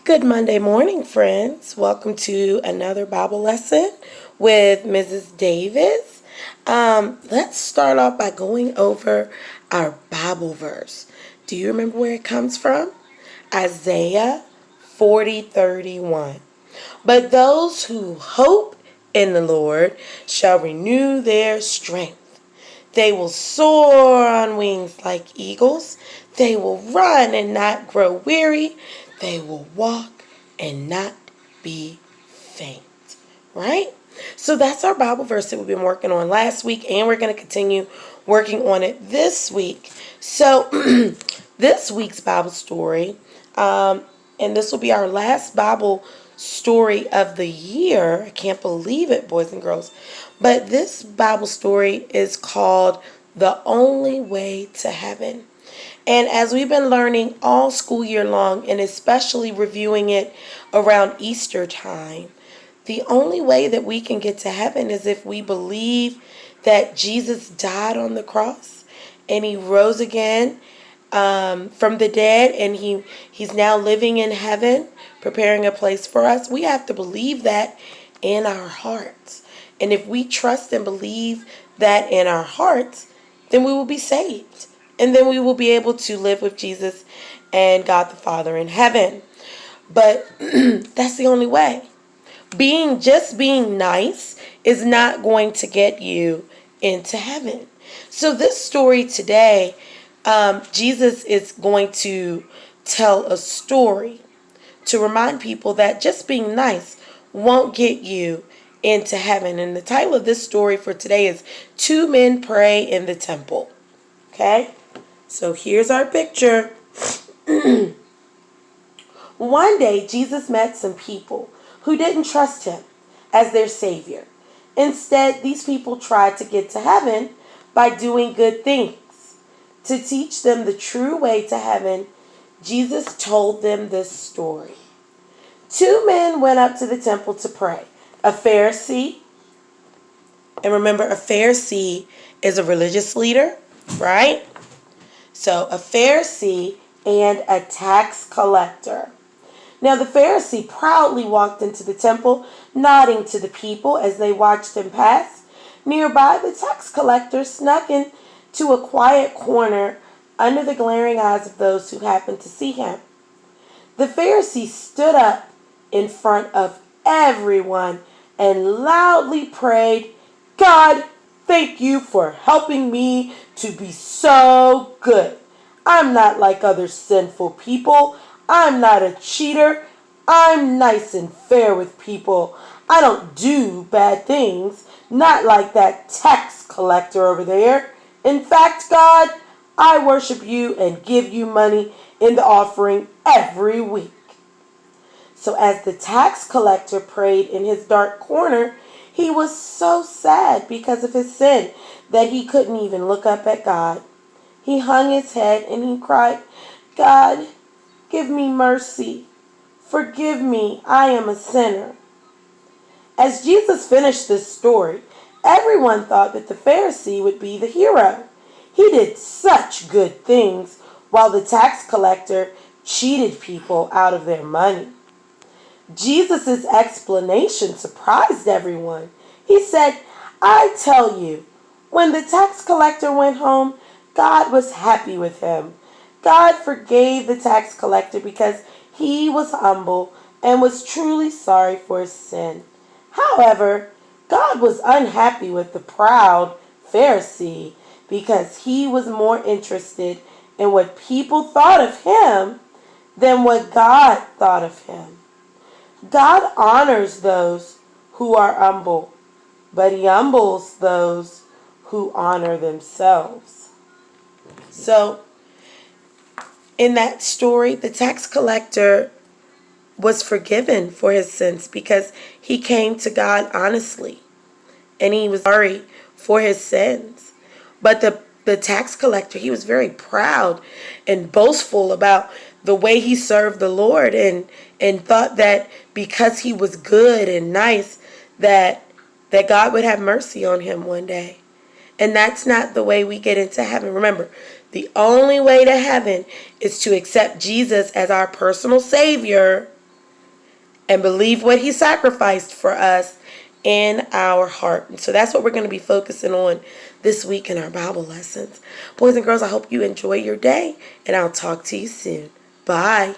Good Monday morning, friends. Welcome to another Bible lesson with Mrs. Davis. Let's start off by going over our Bible verse. Do you remember where it comes from? Isaiah 40:31. But those who hope in the Lord shall renew their strength. They will soar on wings like eagles. They will run and not grow weary. They will walk and not be faint. Right? So that's our Bible verse that we've been working on last week, and we're going to continue working on it this week. So this week's Bible story, and this will be our last Bible story of the year. I can't believe it, boys and girls. But this Bible story is called The Only Way to Heaven. And as we've been learning all school year long, and especially reviewing it around Easter time, the only way that we can get to heaven is if we believe that Jesus died on the cross and he rose again from the dead, and he's now living in heaven, preparing a place for us. We have to believe that in our hearts. And if we trust and believe that in our hearts, then we will be saved. And then we will be able to live with Jesus and God the Father in heaven. But that's the only way. Being nice is not going to get you into heaven. So this story today, Jesus is going to tell a story to remind people that just being nice won't get you into heaven. And the title of this story for today is Two Men Pray in the Temple. Okay? So here's our picture. One day, Jesus met some people who didn't trust him as their Savior. Instead, these people tried to get to heaven by doing good things. To teach them the true way to heaven, Jesus told them this story. Two men went up to the temple to pray. A Pharisee, and remember, a Pharisee is a religious leader, right? So a Pharisee and a tax collector. Now the Pharisee proudly walked into the temple, nodding to the people as they watched him pass. Nearby, the tax collector snuck into a quiet corner under the glaring eyes of those who happened to see him. The Pharisee stood up in front of everyone and loudly prayed, "God, thank you for helping me to be so good. I'm not like other sinful people. I'm not a cheater. I'm nice and fair with people. I don't do bad things, not like that tax collector over there. In fact, God, I worship you and give you money in the offering every week." So as the tax collector prayed in his dark corner, he was so sad because of his sin that he couldn't even look up at God. He hung his head and he cried, "God, give me mercy. Forgive me, I am a sinner." As Jesus finished this story, everyone thought that the Pharisee would be the hero. He did such good things while the tax collector cheated people out of their money. Jesus' explanation surprised everyone. He said, "I tell you, when the tax collector went home, God was happy with him. God forgave the tax collector because he was humble and was truly sorry for his sin. However, God was unhappy with the proud Pharisee because he was more interested in what people thought of him than what God thought of him. God honors those who are humble, but he humbles those who honor themselves." So, in that story, the tax collector was forgiven for his sins because he came to God honestly and he was sorry for his sins. But the tax collector, he was very proud and boastful about the way he served the Lord, and thought that because he was good and nice that God would have mercy on him one day. And that's not the way we get into heaven. Remember, the only way to heaven is to accept Jesus as our personal Savior and believe what he sacrificed for us in our heart. And so that's what we're going to be focusing on this week in our Bible lessons. Boys and girls, I hope you enjoy your day, and I'll talk to you soon. Bye.